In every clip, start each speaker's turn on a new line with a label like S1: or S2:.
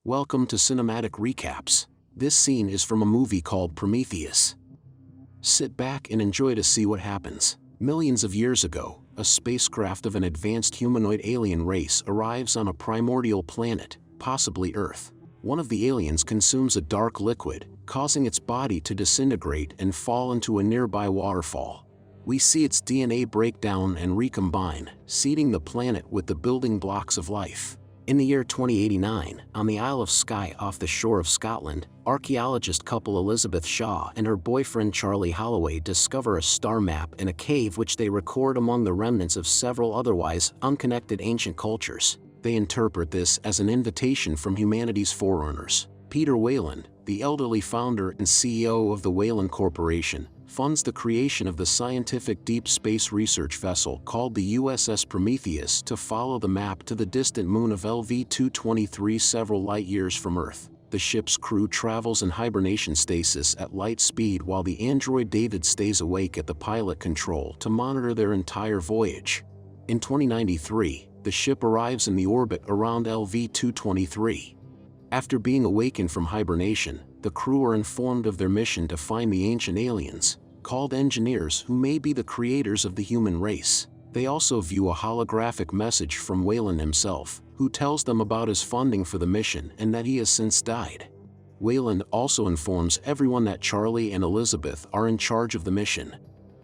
S1: Welcome to Cinematic Recaps. This scene is from a movie called Prometheus. Sit back and enjoy to see what happens. Millions of years ago, a spacecraft of an advanced humanoid alien race arrives on a primordial planet, possibly Earth. One of the aliens consumes a dark liquid, causing its body to disintegrate and fall into a nearby waterfall. We see its DNA break down and recombine, seeding the planet with the building blocks of life. In the year 2089, on the Isle of Skye off the shore of Scotland, archaeologist couple Elizabeth Shaw and her boyfriend Charlie Holloway discover a star map in a cave which they record among the remnants of several otherwise unconnected ancient cultures. They interpret this as an invitation from humanity's forerunners. Peter Weyland, the elderly founder and CEO of the Weyland Corporation, funds the creation of the scientific deep space research vessel called the USS Prometheus to follow the map to the distant moon of LV-223 several light years from Earth. The ship's crew travels in hibernation stasis at light speed while the android David stays awake at the pilot control to monitor their entire voyage. In 2093, the ship arrives in the orbit around LV-223. After being awakened from hibernation, the crew are informed of their mission to find the ancient aliens, called engineers, who may be the creators of the human race. They also view a holographic message from Weyland himself, who tells them about his funding for the mission and that he has since died. Weyland also informs everyone that Charlie and Elizabeth are in charge of the mission.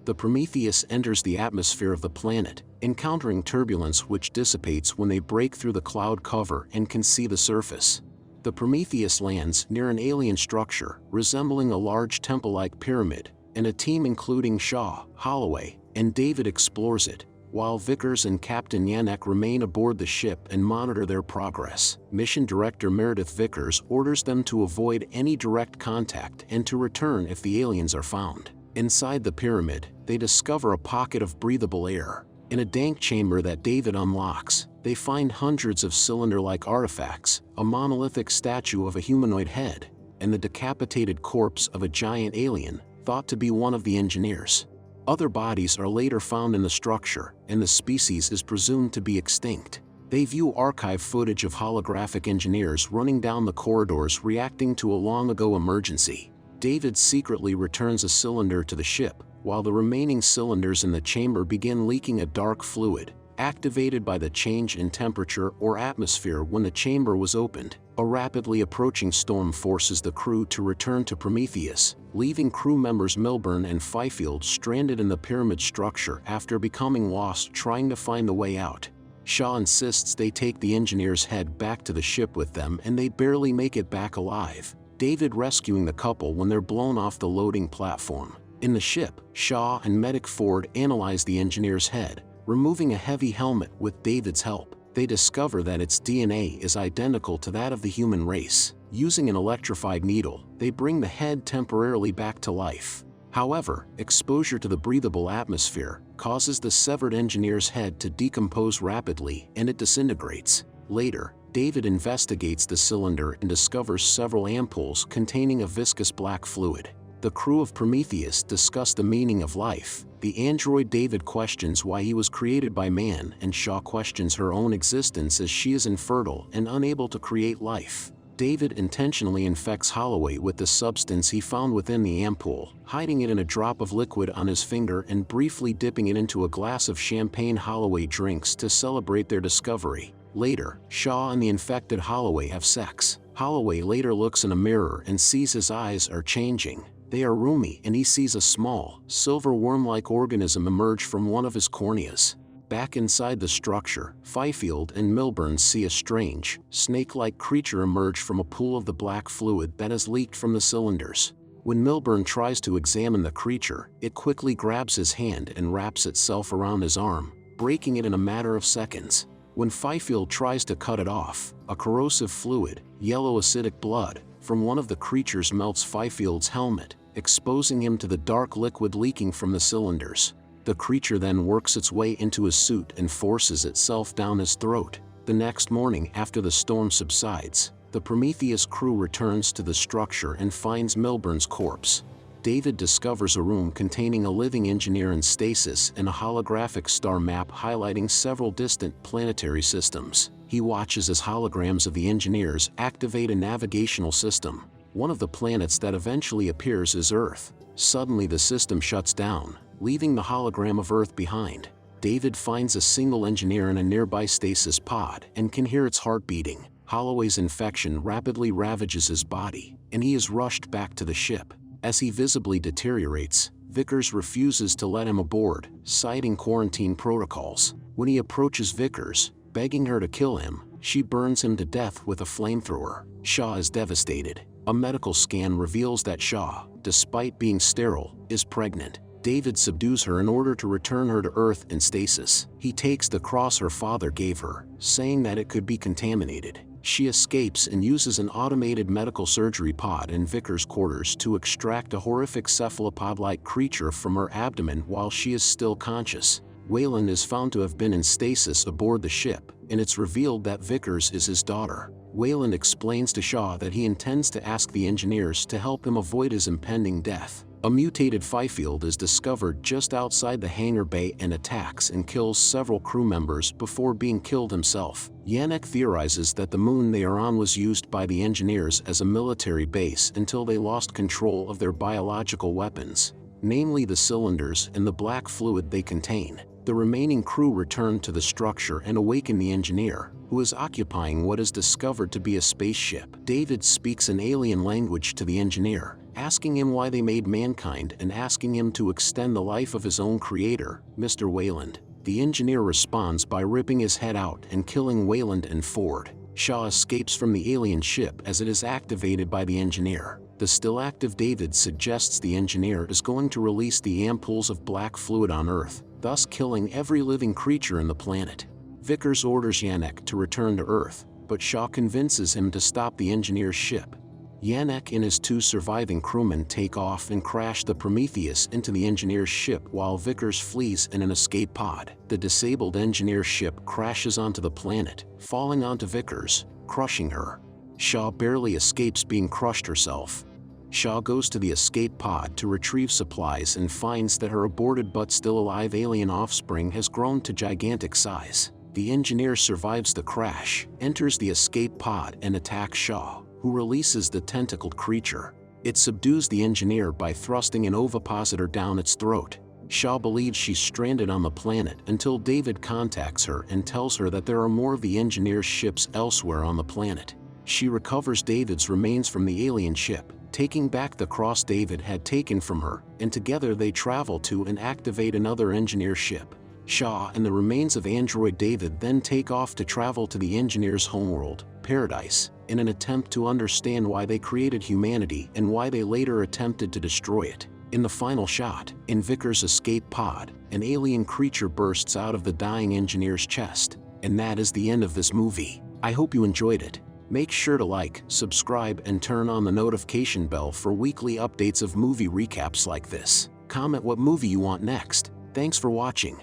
S1: The Prometheus enters the atmosphere of the planet, encountering turbulence which dissipates when they break through the cloud cover and can see the surface. The Prometheus lands near an alien structure resembling a large temple-like pyramid, and a team including Shaw, Holloway, and David explores it, while Vickers and Captain Yanek remain aboard the ship and monitor their progress. Mission Director Meredith Vickers orders them to avoid any direct contact and to return if the aliens are found. Inside the pyramid, they discover a pocket of breathable air. In a dank chamber that David unlocks, they find hundreds of cylinder-like artifacts, a monolithic statue of a humanoid head, and the decapitated corpse of a giant alien, thought to be one of the engineers. Other bodies are later found in the structure, and the species is presumed to be extinct. They view archive footage of holographic engineers running down the corridors reacting to a long-ago emergency. David secretly returns a cylinder to the ship, while the remaining cylinders in the chamber begin leaking a dark fluid, activated by the change in temperature or atmosphere when the chamber was opened. A rapidly approaching storm forces the crew to return to Prometheus, leaving crew members Milburn and Fifield stranded in the pyramid structure after becoming lost trying to find the way out. Shaw insists they take the engineer's head back to the ship with them, and they barely make it back alive, David rescuing the couple when they're blown off the loading platform. In the ship, Shaw and Medic Ford analyze the engineer's head, removing a heavy helmet with David's help. They discover that its DNA is identical to that of the human race. Using an electrified needle, they bring the head temporarily back to life. However, exposure to the breathable atmosphere causes the severed engineer's head to decompose rapidly and it disintegrates. Later, David investigates the cylinder and discovers several ampoules containing a viscous black fluid. The crew of Prometheus discuss the meaning of life. The android David questions why he was created by man, and Shaw questions her own existence as she is infertile and unable to create life. David intentionally infects Holloway with the substance he found within the ampoule, hiding it in a drop of liquid on his finger and briefly dipping it into a glass of champagne Holloway drinks to celebrate their discovery. Later, Shaw and the infected Holloway have sex. Holloway later looks in a mirror and sees his eyes are changing. They are roomy, and he sees a small, silver worm-like organism emerge from one of his corneas. Back inside the structure, Fifield and Milburn see a strange, snake-like creature emerge from a pool of the black fluid that has leaked from the cylinders. When Milburn tries to examine the creature, it quickly grabs his hand and wraps itself around his arm, breaking it in a matter of seconds. When Fifield tries to cut it off, a corrosive fluid, yellow acidic blood, from one of the creatures melts Fifield's helmet, exposing him to the dark liquid leaking from the cylinders. The creature then works its way into his suit and forces itself down his throat. The next morning, after the storm subsides, the Prometheus crew returns to the structure and finds Milburn's corpse. David discovers a room containing a living engineer in stasis and a holographic star map highlighting several distant planetary systems. He watches as holograms of the engineers activate a navigational system. One of the planets that eventually appears is Earth. Suddenly the system shuts down, leaving the hologram of Earth behind. David finds a single engineer in a nearby stasis pod and can hear its heart beating. Holloway's infection rapidly ravages his body, and he is rushed back to the ship. As he visibly deteriorates, Vickers refuses to let him aboard, citing quarantine protocols. When he approaches Vickers, begging her to kill him, she burns him to death with a flamethrower. Shaw is devastated. A medical scan reveals that Shaw, despite being sterile, is pregnant. David subdues her in order to return her to Earth in stasis. He takes the cross her father gave her, saying that it could be contaminated. She escapes and uses an automated medical surgery pod in Vickers' quarters to extract a horrific cephalopod-like creature from her abdomen while she is still conscious. Wayland is found to have been in stasis aboard the ship, and it's revealed that Vickers is his daughter. Wayland explains to Shaw that he intends to ask the engineers to help him avoid his impending death. A mutated Fifield is discovered just outside the hangar bay and attacks and kills several crew members before being killed himself. Yannick theorizes that the moon they are on was used by the engineers as a military base until they lost control of their biological weapons, namely the cylinders and the black fluid they contain. The remaining crew return to the structure and awaken the engineer, who is occupying what is discovered to be a spaceship. David speaks an alien language to the engineer, asking him why they made mankind and asking him to extend the life of his own creator, Mr. Wayland. The engineer responds by ripping his head out and killing Wayland and Ford. Shaw escapes from the alien ship as it is activated by the engineer. The still active David suggests the engineer is going to release the ampoules of black fluid on Earth, thus killing every living creature in the planet. Vickers orders Yannick to return to Earth, but Shaw convinces him to stop the engineer's ship. Yannick and his two surviving crewmen take off and crash the Prometheus into the engineer's ship while Vickers flees in an escape pod. The disabled engineer's ship crashes onto the planet, falling onto Vickers, crushing her. Shaw barely escapes being crushed herself. Shaw goes to the escape pod to retrieve supplies and finds that her aborted but still alive alien offspring has grown to gigantic size. The engineer survives the crash, enters the escape pod and attacks Shaw, who releases the tentacled creature. It subdues the engineer by thrusting an ovipositor down its throat. Shaw believes she's stranded on the planet until David contacts her and tells her that there are more of the engineer's ships elsewhere on the planet. She recovers David's remains from the alien ship, taking back the cross David had taken from her, and together they travel to and activate another engineer ship. Shaw and the remains of android David then take off to travel to the engineer's homeworld, Paradise, in an attempt to understand why they created humanity and why they later attempted to destroy it. In the final shot, in Vickers' escape pod, an alien creature bursts out of the dying engineer's chest. And that is the end of this movie. I hope you enjoyed it. Make sure to like, subscribe, and turn on the notification bell for weekly updates of movie recaps like this. Comment what movie you want next. Thanks for watching.